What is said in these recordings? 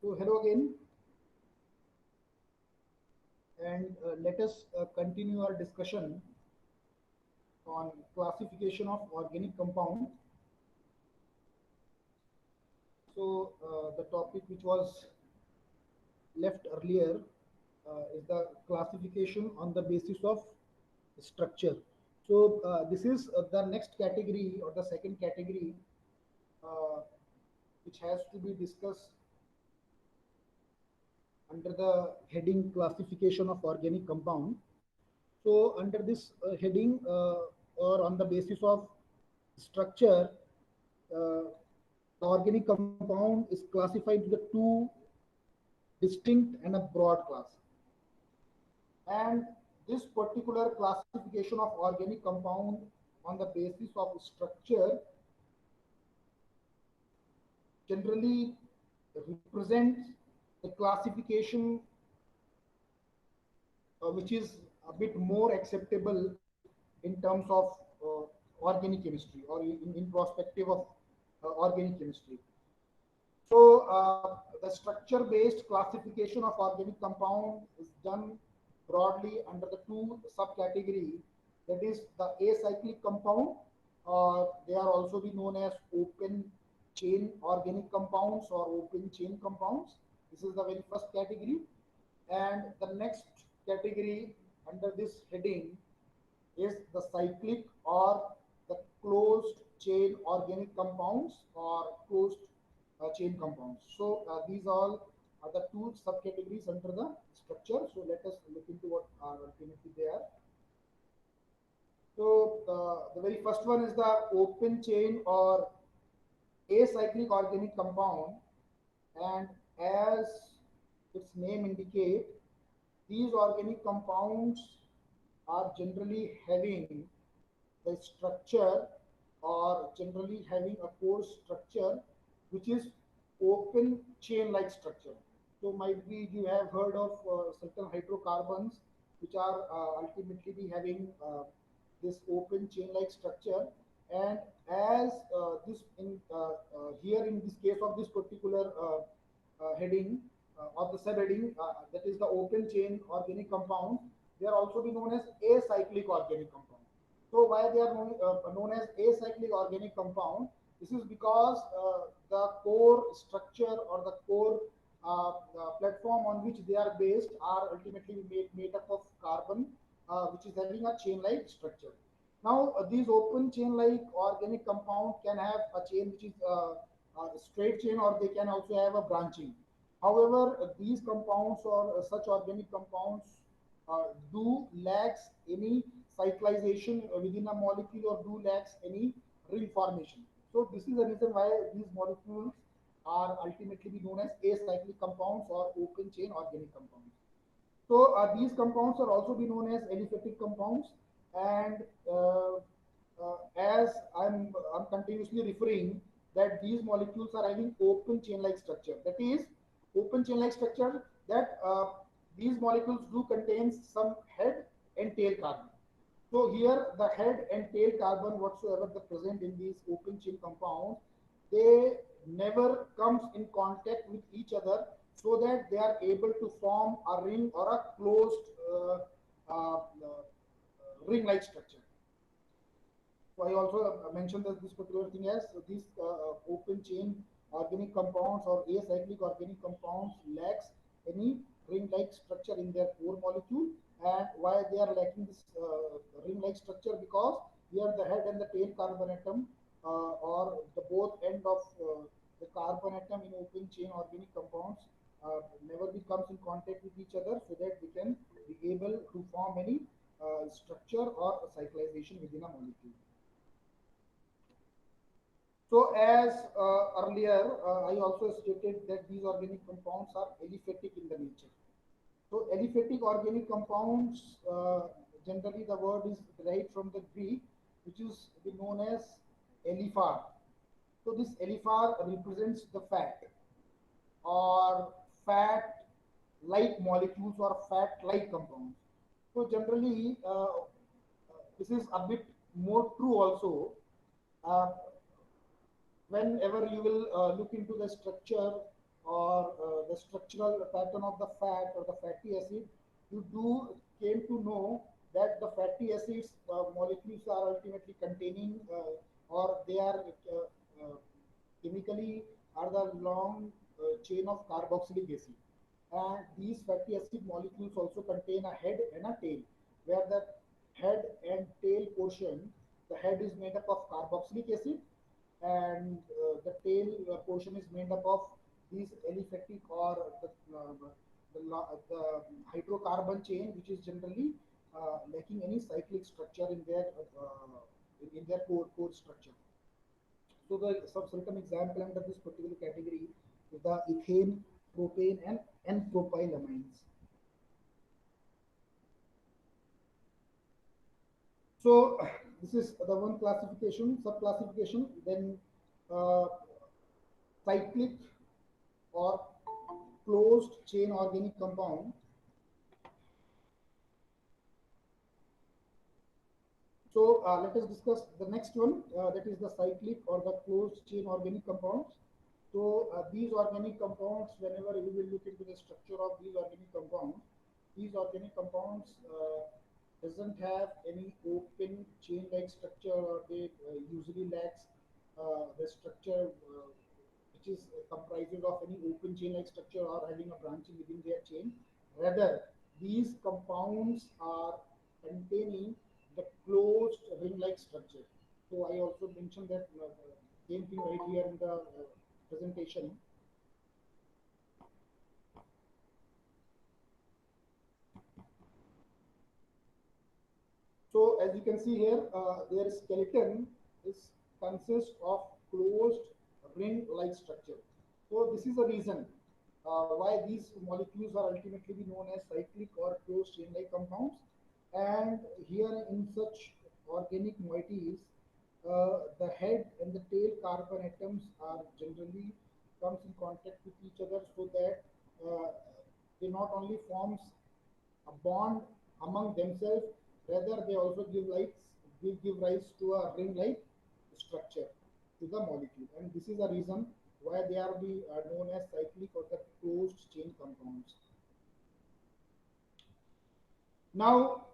So hello again, and let us continue our discussion on classification of organic compound. So the topic which was left earlier is the classification on the basis of structure. So this is the next category or the second category uh, which has to be discussed under the heading classification of organic compound. So under this heading or on the basis of structure, the organic compound is classified into the two distinct and a broad class. And this particular classification of organic compound on the basis of structure generally represents the classification which is a bit more acceptable in terms of organic chemistry or in perspective of organic chemistry. So the structure-based classification of organic compound is done broadly under the two subcategory, that is the acyclic compound, or they are also be known as open chain organic compounds or open chain compounds. This is the very first category, and the next category under this heading is the cyclic or the closed chain organic compounds or closed chain compounds. So these all are the two subcategories under the structure. So let us look into what are ultimately they are. So the very first one is the open chain or acyclic organic compound, and as its name indicate, these organic compounds are generally having the structure or generally having a core structure which is open chain like structure. So might be you have heard of certain hydrocarbons which are ultimately be having this open chain like structure, and as this in here in this case of this particular heading of the subheading, that is the open chain organic compound, they are also be known as acyclic organic compound. So why they are known as acyclic organic compound? This is because the core structure or the core platform on which they are based are ultimately made up of carbon, which is having a chain-like structure. Now, these open chain-like organic compound can have a chain which is a straight chain, or they can also have a branching. However, these compounds or such organic compounds do lacks any cyclization within a molecule or do lacks any ring formation. So this is the reason why these molecules are ultimately be known as acyclic compounds or open chain organic compounds. So these compounds are also be known as aliphatic compounds, and as I'm continuously referring that these molecules are having open chain-like structure. That is, open chain-like structure that these molecules do contain some head and tail carbon. So here the head and tail carbon whatsoever the present in these open chain compounds, they never comes in contact with each other so that they are able to form a ring or a closed ring-like structure. So I also mentioned that this particular thing as these open chain organic compounds or acyclic organic compounds lacks any ring-like structure in their core molecule. And why they are lacking this ring-like structure? Because here the head and the tail carbon atom or the both end of the carbon atom in open chain organic compounds never comes in contact with each other so that we can be able to form any structure or cyclization within a molecule. So as earlier, I also stated that these organic compounds are aliphatic in the nature. So aliphatic organic compounds, generally the word is derived from the Greek, which is known as aliphar. So this aliphar represents the fat or fat-like molecules or fat-like compounds. So generally, this is a bit more true also. Uh, Whenever you will look into the structure or the structural pattern of the fat or the fatty acid, you do came to know that the fatty acids molecules are ultimately containing or they are chemically are the long chain of carboxylic acid. And these fatty acid molecules also contain a head and a tail, where the head and tail portion, the head is made up of carboxylic acid, and the tail portion is made up of these aliphatic or the hydrocarbon chain, which is generally lacking any cyclic structure in their core structure. So the some certain example under this particular category is the ethane, propane, and N-propylamines. So this is the one classification, sub-classification. Then uh, cyclic or closed chain organic compound. So let us discuss the next one, that is the cyclic or the closed chain organic compounds. So these organic compounds, whenever we will look into the structure of these organic compounds doesn't have any open chain-like structure, or they usually lacks the structure which is comprises of any open chain-like structure or having a branching within their chain. Rather, these compounds are containing the closed ring-like structure. So I also mentioned that same thing right here in the presentation. So as you can see here, their skeleton is consists of closed ring-like structure. So this is the reason why these molecules are ultimately be known as cyclic or closed chain-like compounds. And here in such organic moieties, the head and the tail carbon atoms are generally comes in contact with each other, so that uh, they not only forms a bond among themselves, rather they also give rise to a ring-like structure to the molecule. And this is the reason why they are known as cyclic or the closed chain compounds. Now,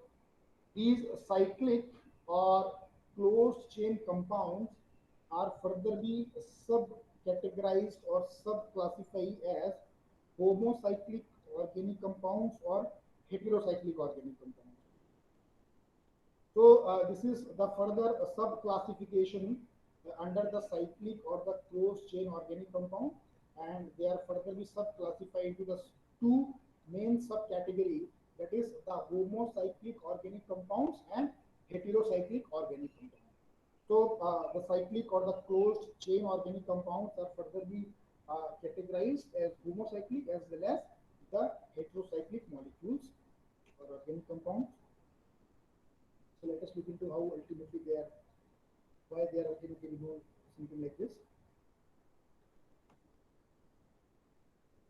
these cyclic or closed chain compounds are further be sub-categorized or sub-classified as homocyclic organic compounds or heterocyclic organic compounds. So this is the further sub-classification under the cyclic or the closed chain organic compound, and they are furtherly sub-classified into the two main subcategory, that is the homocyclic organic compounds and heterocyclic organic compounds. So the cyclic or the closed chain organic compounds are furtherly categorized as homocyclic as well as the heterocyclic molecules or organic compounds. So let us look into how ultimately they are, why they are ultimately known something like this.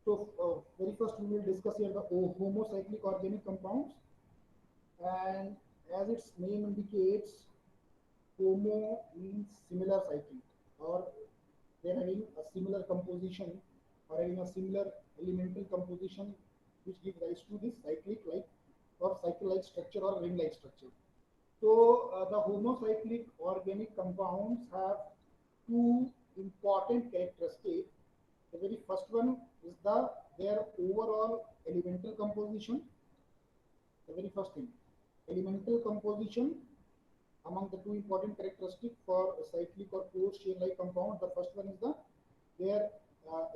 So very first we will discuss here the homocyclic organic compounds, and as its name indicates, homo means similar cyclic, or they're having a similar composition or having a similar elemental composition, which give rise to this cyclic like or cycle like structure or ring like structure. So the homocyclic organic compounds have two important characteristics. The very first one is their overall elemental composition. The very first thing, elemental composition. Among the two important characteristics for a cyclic or closed chain-like compound, the first one is their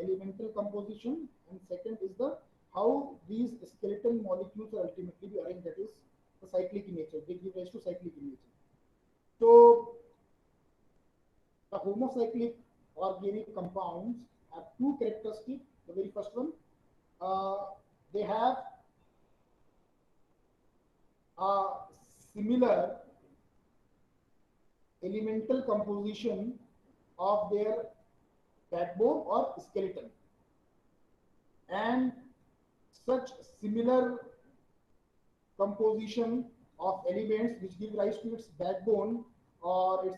elemental composition, and second is how these skeletal molecules are ultimately be arranged. That is the cyclic in nature. They give rise to cyclic in nature. So the homocyclic organic compounds have two characteristics. The very first one, uh, they have a similar elemental composition of their backbone or skeleton, and such similar composition of elements which give rise to its backbone or its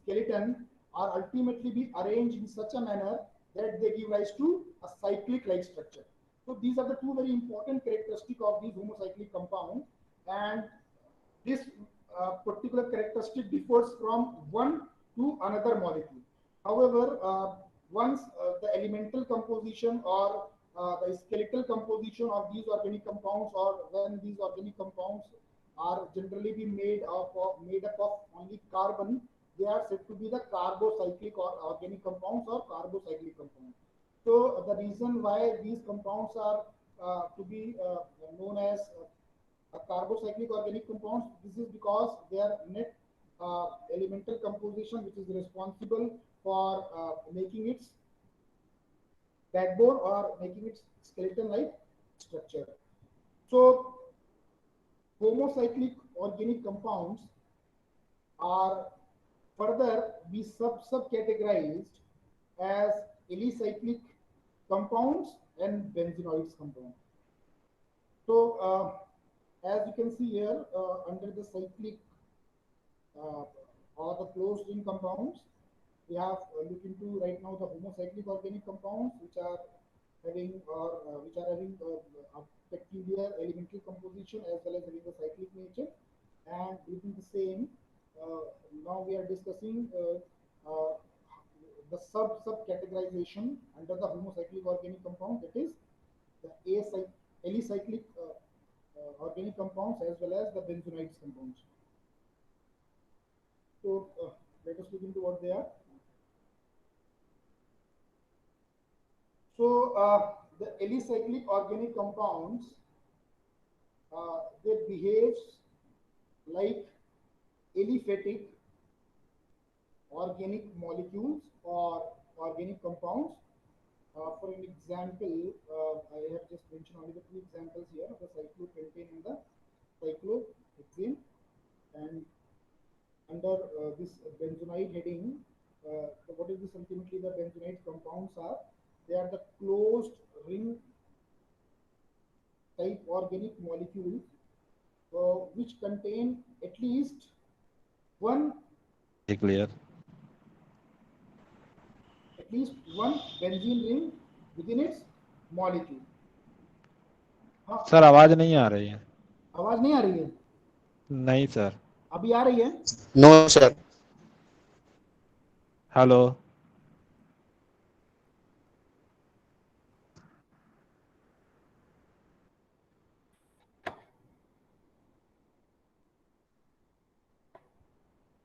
skeleton are ultimately be arranged in such a manner that they give rise to a cyclic-like structure. So these are the two very important characteristics of these homocyclic compounds, and this particular characteristic differs from one to another molecule. However, once the elemental composition or the skeletal composition of these organic compounds, or when these organic compounds are generally be made up of only carbon, they are said to be the carbocyclic or organic compounds or carbocyclic compounds. So the reason why these compounds are to be known as carbocyclic organic compounds, this is because their net elemental composition, which is responsible for making its backbone or making its skeleton-like structure. So homocyclic organic compounds are further be subcategorized as alicyclic compounds and benzenoids compounds. So as you can see here, under the cyclic or the closed ring compounds, we have looked into right now the homocyclic organic compounds, which are having a peculiar elemental composition as well as having a cyclic nature. And within the same, now we are discussing the sub-categorization under the homocyclic organic compound, that is the alicyclic organic compounds as well as the benzenoids compounds. So let us look into what they are. So the alicyclic organic compounds, they behave like aliphatic organic molecules or organic compounds. For an example, I have just mentioned only the two examples here, the cyclopentane and the cyclohexane. And under this benzonoid heading, so what is this ultimately the benzonoid compounds are? They are the closed ring type organic molecules which contain at least one benzene ring within its molecule. हाँ sir आवाज नहीं आ रही है. आवाज नहीं आ रही है? नहीं सर. अभी आ रही है? No sir. हेलो.